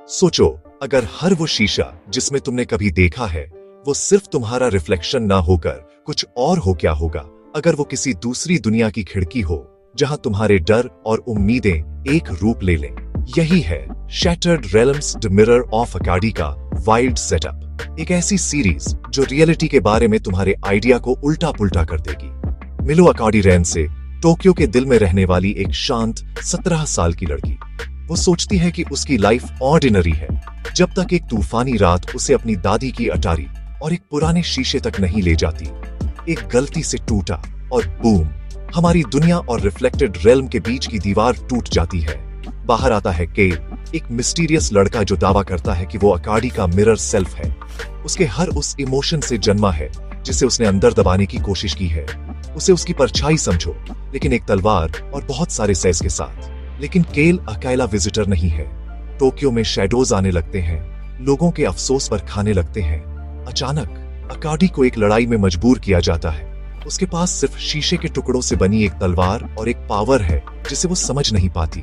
सोचो, अगर हर वो शीशा जिसमें तुमने कभी देखा है वो सिर्फ तुम्हारा रिफ्लेक्शन ना होकर कुछ और हो, क्या होगा? अगर वो किसी दूसरी दुनिया की खिड़की हो जहां तुम्हारे डर और उम्मीदें एक रूप ले लें। यही है Shattered Realms the Mirror of Akadi का वाइल्ड सेटअप, एक ऐसी सीरीज जो रियलिटी के बारे में तुम्हारे आइडिया को उल्टा पुल्टा कर देगी। मिलो अकाडी रैन से टोक्यो के दिल में रहने वाली एक शांत 17 साल की लड़की। वो सोचती है कि उसकी लाइफ ऑर्डिनरी है जब तक एक तूफानी रात उसे अपनी दादी की अटारी और एक पुराने शीशे तक नहीं ले जाती। एक गलती से टूटा और बूम, हमारी दुनिया और रिफ्लेक्टेड रेल्म के बीच की दीवार टूट जाती है। बाहर आता है केल, एक मिस्टीरियस लड़का जो दावा करता है कि वो अकाडी का मिरर सेल्फ है। उसके हर उस इमोशन से जन्मा है जिसे उसने अंदर दबाने की कोशिश की है। उसे उसकी परछाई समझो, लेकिन एक तलवार और बहुत सारे सेस के साथ। लेकिन केल अकेला विजिटर नहीं है। टोक्यो में शैडोज आने लगते हैं, लोगों के अफसोस पर खाने लगते हैं। अचानक अकाडी को एक लड़ाई में मजबूर किया जाता है। उसके पास सिर्फ शीशे के टुकड़ों से बनी एक तलवार और एक पावर है जिसे वो समझ नहीं पाती।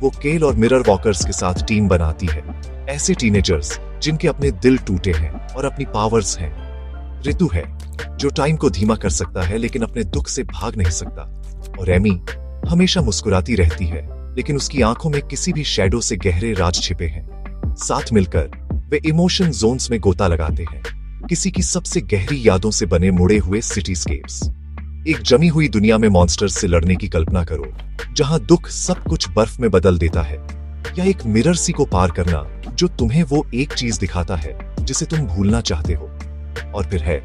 वो केल और मिरर वॉकर्स के साथ टीम बनाती है, ऐसे टीनेजर्स जिनके अपने दिल टूटे हैं और अपनी पावर्स हैं। ऋतु है जो टाइम को धीमा कर सकता है लेकिन अपने दुख से भाग नहीं सकता। और एमी हमेशा मुस्कुराती रहती है लेकिन उसकी आंखों में किसी भी शैडो से गहरे राज छिपे हैं। साथ मिलकर वे इमोशन जोन्स में गोता लगाते हैं, किसी की सबसे गहरी यादों से बने मुड़े हुए सिटीस्केप्स। एक जमी हुई दुनिया में मॉन्स्टर्स से लड़ने की कल्पना करो, जहां दुख सब कुछ बर्फ में बदल देता है। या एक मिरर सी को पार करना जो तुम्हें वो एक चीज दिखाता है जिसे तुम भूलना चाहते हो। और फिर है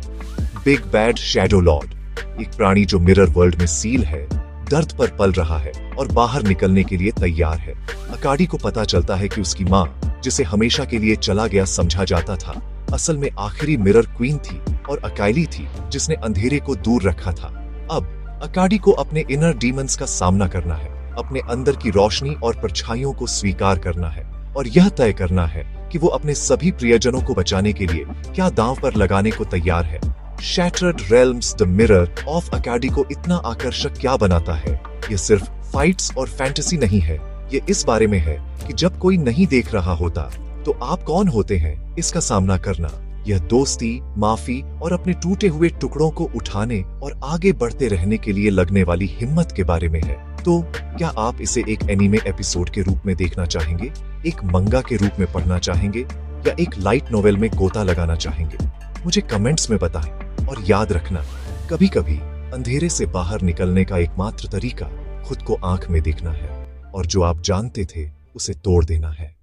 बिग बैड शैडो लॉर्ड, एक प्राणी जो मिरर वर्ल्ड में सील है, दर्द पर पल रहा है और बाहर निकलने के लिए तैयार है। अकाडी को पता चलता है कि उसकी माँ, जिसे हमेशा के लिए चला गया समझा जाता था, असल में आखिरी मिरर क्वीन थी और अकाइली थी जिसने अंधेरे को दूर रखा था। अब अकाडी को अपने इनर डीमंस का सामना करना है, अपने अंदर की रोशनी और परछाइयों को स्वीकार करना है और यह तय करना है कि वो अपने सभी प्रियजनों को बचाने के लिए क्या दांव पर लगाने को तैयार है। Shattered Realms the Mirror of Akadi को इतना आकर्षक क्या बनाता है? ये सिर्फ फाइट्स और फैंटेसी नहीं है, ये इस बारे में है कि जब कोई नहीं देख रहा होता तो आप कौन होते हैं इसका सामना करना। यह दोस्ती, माफी और अपने टूटे हुए टुकड़ों को उठाने और आगे बढ़ते रहने के लिए लगने वाली हिम्मत के बारे में है। तो क्या आप इसे एक एनीमे एपिसोड के रूप में देखना चाहेंगे, एक मंगा के रूप में पढ़ना चाहेंगे या एक लाइट नॉवेल में गोता लगाना चाहेंगे? मुझे कमेंट्स में बताएं। और याद रखना, कभी कभी अंधेरे से बाहर निकलने का एकमात्र तरीका खुद को आंख में देखना है और जो आप जानते थे उसे तोड़ देना है।